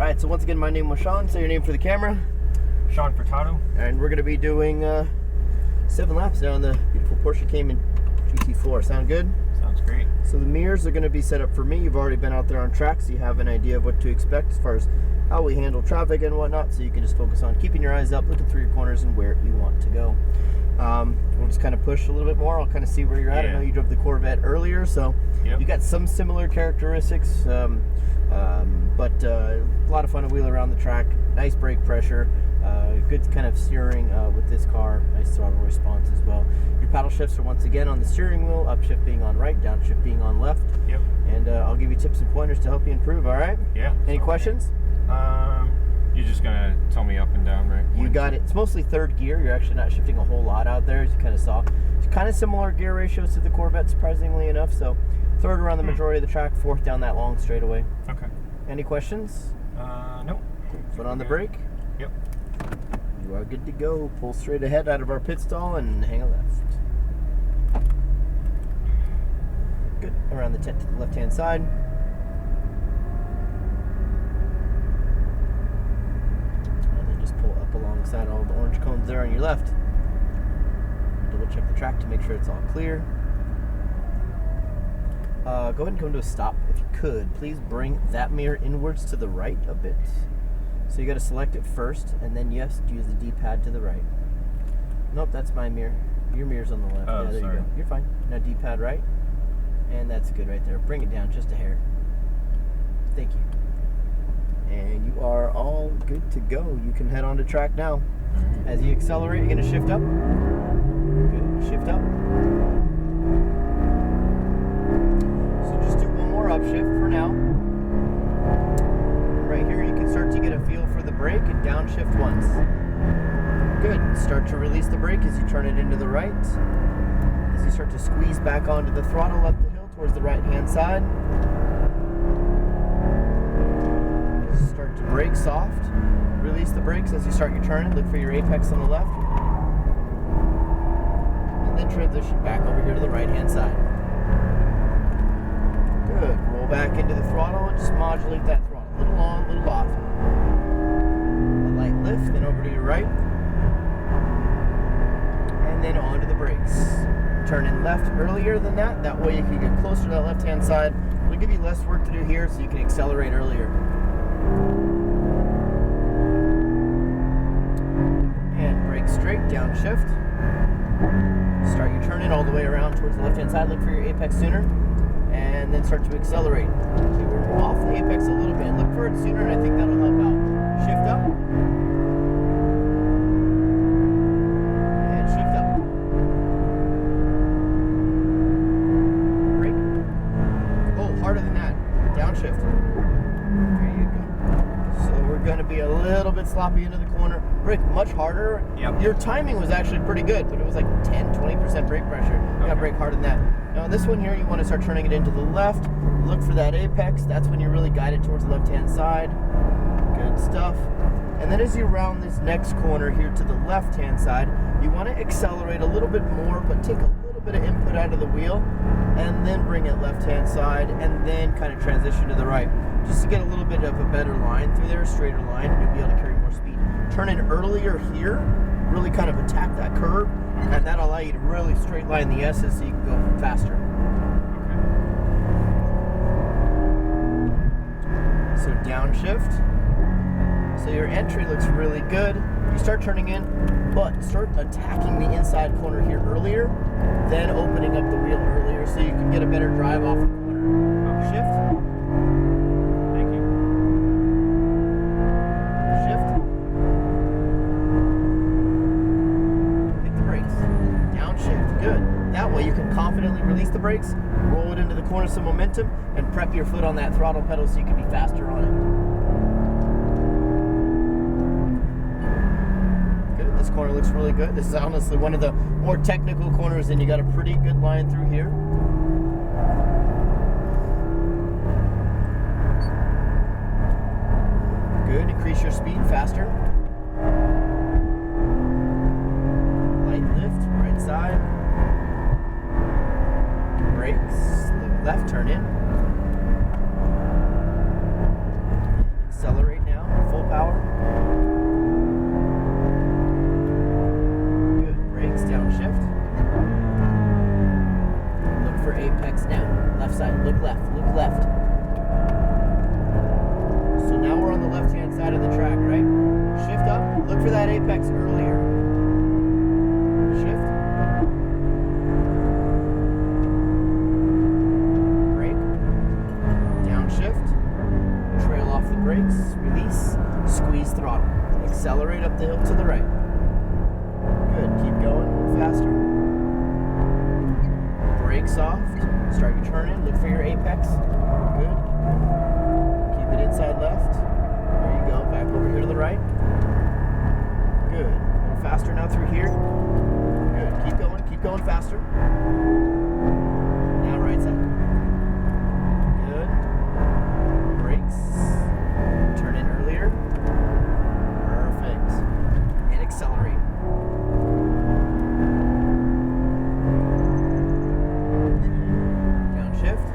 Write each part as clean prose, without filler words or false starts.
Alright, so once again, my name was Sean. Say your name for the camera. Sean Furtado. And we're going to be doing 7 laps now on the beautiful Porsche Cayman GT4. Sound good? Sounds great. So the mirrors are going to be set up for me. You've already been out there on track, so you have an idea of what to expect as far as how we handle traffic and whatnot, so you can just focus on keeping your eyes up, looking through your corners and where you want to go. We'll just kind of push a little bit more. I'll kind of see where you're at. I know you drove the Corvette earlier, so you got some similar characteristics, but a lot of fun to wheel around the track. Nice brake pressure, good kind of steering with this car. Nice throttle response as well. Your paddle shifts are once again on the steering wheel, upshift being on right, downshift being on left. Yep. And I'll give you tips and pointers to help you improve, all right? Yeah. Any questions? You're just gonna tell me up and down, right? You got it. It's mostly third gear. You're actually not shifting a whole lot out there, as you kind of saw. It's kind of similar gear ratios to the Corvette, surprisingly enough. So third around the majority of the track, fourth down that long straightaway. Okay. Any questions? Nope. Foot on the brake. Yep. You are good to go. Pull straight ahead out of our pit stall and hang a left. Good. Around the tent to the left-hand side. Alongside all the orange cones there on your left. Double check the track to make sure it's all clear. Go ahead and come to a stop. If you could, please bring that mirror inwards to the right a bit. So you got to select it first, and then yes, use the D-pad to the right. Nope, that's my mirror. Your mirror's on the left. Oh, yeah, there sorry. you go. You're fine. Now D-pad right, and that's good right there. Bring it down just a hair. Thank you. And you are all good to go. You can head on to track now. As you accelerate, you're going to shift up. Good. Shift up. So just do one more upshift for now. Right here, you can start to get a feel for the brake and downshift once. Good. Start to release the brake as you turn it into the right. As you start to squeeze back onto the throttle up the hill towards the right-hand side. Start to brake soft. Release the brakes as you start your turn. Look for your apex on the left. And then transition back over here to the right-hand side. Good. Roll back into the throttle and just modulate that throttle. A little on, a little off. A light lift, then over to your right. And then onto the brakes. Turn in left earlier than that. That way you can get closer to that left-hand side. It'll give you less work to do here so you can accelerate earlier. And brake straight, downshift. Start your turn in all the way around towards the left-hand side. Look for your apex sooner. And then start to accelerate. So we're off the apex a little bit. Look for it sooner, and I think that'll help out. Shift up. And shift up. Brake. Oh, harder than that. Downshift. There you go. So we're going to be a little bit sloppy into the corner. Brake much harder. Yep. Your timing was actually pretty good, but it was like 10-20% brake pressure. You got to brake harder than that. Now this one here, you want to start turning it into the left. Look for that apex. That's when you really guide it towards the left-hand side. Good stuff. And then as you round this next corner here to the left-hand side, you want to accelerate a little bit more, but take a little bit of input out of the wheel, and then bring it left-hand side, and then kind of transition to the right. Just to get a little bit of a better line through there, a straighter line, and you'll be able to carry more speed. Turn in earlier here, really kind of attack that curve, and that'll allow you to really straight line the S's so you can go faster. So downshift. So your entry looks really good. You start turning in, but start attacking the inside corner here earlier, then opening up the wheel earlier so you can get a better drive off the corner. Shift. Thank you. Shift. Hit the brakes. Downshift. Good. That way you can confidently release the brakes, roll it into the corner some momentum, and prep your foot on that throttle pedal so you can be faster on it. This corner looks really good. This is honestly one of the more technical corners, and you got a pretty good line through here. Good. Increase your speed faster. Light lift, right side. Brakes, left, turn in. Accelerate now. for that apex earlier. Shift. Brake. Downshift. Trail off the brakes. Release. Squeeze throttle. Accelerate up the hill to the right. Good. Keep going. A little faster. Brake soft. Start your turn in. Look for your apex. Good. Keep it inside left. There you go. Back over here to the right. Good. A little faster now through here. Good. Keep going. Keep going faster. Now right side. Good. Brakes. Turn in earlier. Perfect. And accelerate. Downshift.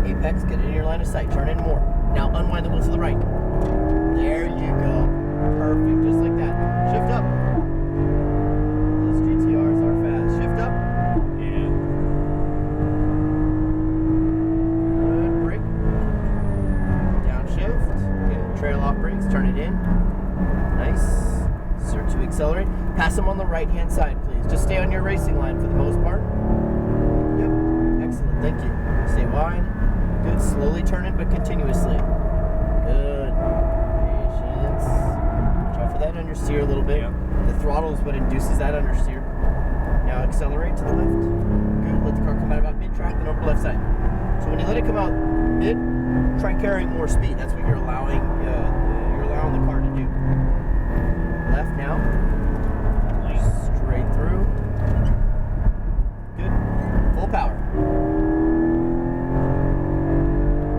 Apex, get in your line of sight. Turn in more. Now unwind the wheel to the right. There you go. Perfect. Just like that. Shift up. Those GTRs are fast. Shift up. Yeah. Good. Brake. Downshift. Good. Trail off brakes. Turn it in. Nice. Start to accelerate. Pass them on the right-hand side, please. Just stay on your racing line for the most part. Yep. Excellent. Thank you. Stay wide. Good. Slowly turn it, but continuously. Good. Patience. Watch out for that understeer a little bit. Yep. The throttle is what induces that understeer. Now accelerate to the left. Good. Let the car come out about mid-track, then over to the left side. So when you let it come out mid, try carrying more speed. That's what you're allowing the car to do. Left now. Straight through. Good. Full power.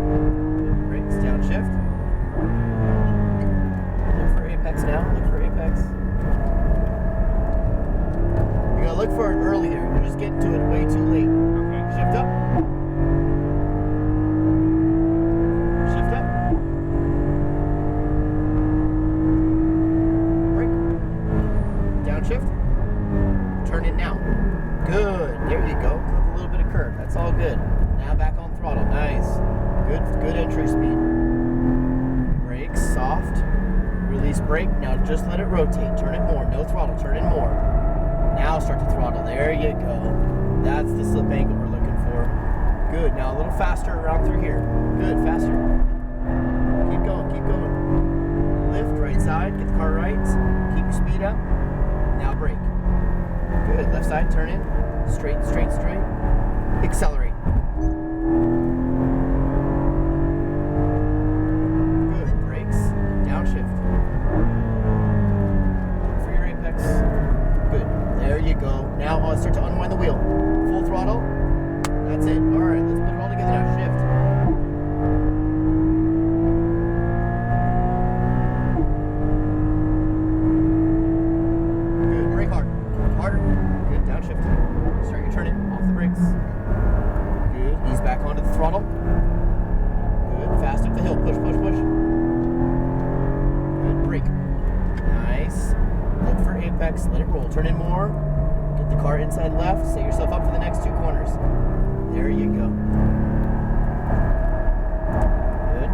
Good. Brakes, downshift. Look for apex now. Look for apex. You're gonna look for it earlier. You're just getting to it way too late. Okay. Shift up. Shift up. Brake. Downshift. Turn it now. Good. There you go. Clip a little bit of curve. That's all good. Now back on throttle. Nice. Good entry speed. Brake soft. Release brake. Now just let it rotate. Turn it more. No throttle. Turn it more. Now start to throttle. There you go. That's the slip angle we're looking for. Good. Now a little faster around through here. Good. Faster. Keep going. Keep going. Lift right side. Get the car right. Keep your speed up. Now brake. Good. Left side. Turn in. Straight, straight, straight. Accelerate. Good. Brakes. Downshift. Look for your apex. Good. There you go. Now start to unwind the wheel. Full throttle. That's it. All right. Let's put it all together now. Shift. Good. Brake hard. Harder. Good. Downshift. Start your turning. Off the brakes. Good. Ease back onto the throttle. Good. Fast up the hill. Push, push, push. Good. Brake. Nice. Look for apex. Let it roll. Turn in more. Get the car inside left. Set yourself up for the next two corners. There you go. Good.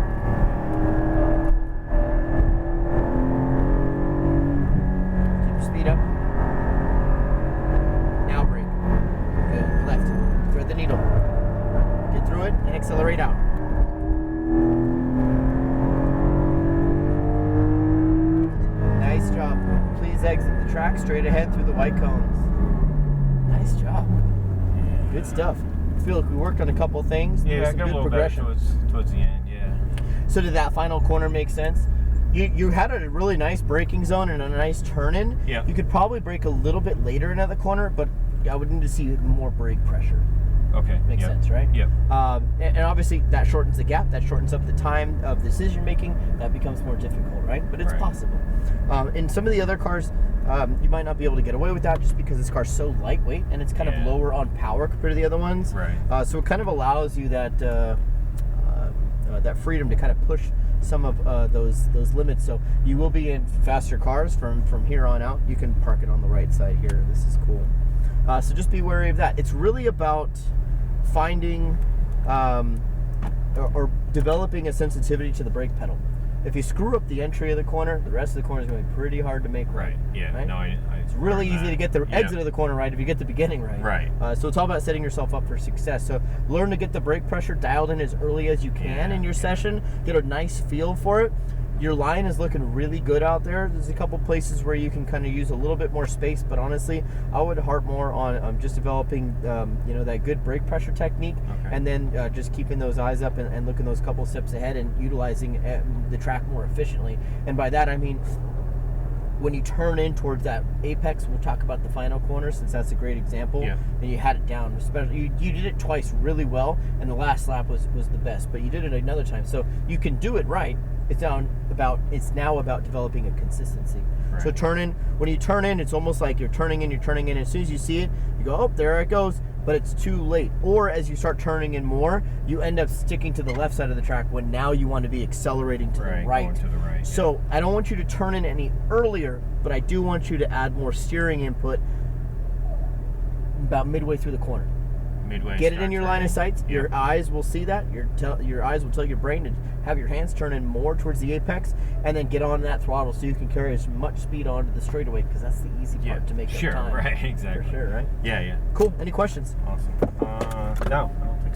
Keep your speed up. Now brake. Good. Left. Thread the needle. Get through it and accelerate out. Nice job. Please exit the track straight ahead through the white cones. Nice job. Good stuff. I feel like we worked on a couple things. There Yeah, was I some got a good little progression. better towards the end, yeah. So did that final corner make sense? You had a really nice braking zone and a nice turn in. Yeah. You could probably brake a little bit later into the corner, but I would need to see more brake pressure. Okay. Makes yep. sense, right? Yep. And obviously that shortens the gap, that shortens up the time of decision making, that becomes more difficult, right? But it's Right. possible. In some of the other cars, you might not be able to get away with that just because this car's so lightweight and it's kind of lower on power compared to the other ones. Right. So it kind of allows you that that freedom to kind of push some of those limits. So you will be in faster cars from here on out. You can park it on the right side here. This is cool. So just be wary of that. It's really about finding or developing a sensitivity to the brake pedal. if you screw up the entry of the corner, the rest of the corner is going to be pretty hard to make right. Yeah. Right? No, it's really easy to get the exit of the corner right if you get the beginning right. Right. So it's all about setting yourself up for success. So learn to get the brake pressure dialed in as early as you can in your session. Get a nice feel for it. Your line is looking really good out there. There's a couple places where you can kind of use a little bit more space, but honestly, I would harp more on just developing, that good brake pressure technique, and then just keeping those eyes up and looking those couple steps ahead and utilizing the track more efficiently. And by that, I mean, when you turn in towards that apex, we'll talk about the final corner since that's a great example. And you had it down, especially you did it twice really well, and the last lap was the best. But you did it another time, so you can do it right. It's now about developing a consistency. Right. So when you turn in, it's almost like you're turning in. As soon as you see it, you go, oh, there it goes. But it's too late. Or as you start turning in more, you end up sticking to the left side of the track when now you want to be accelerating to the right. Going to the right. So I don't want you to turn in any earlier, but I do want you to add more steering input about midway through the corner. Get it in your line of sight. Your eyes will see that. Your eyes will tell your brain to have your hands turn in more towards the apex, and then get on that throttle so you can carry as much speed onto the straightaway, because that's the easy part to make up time. Right, exactly. For sure, right? Yeah. Cool. Any questions? Awesome. No.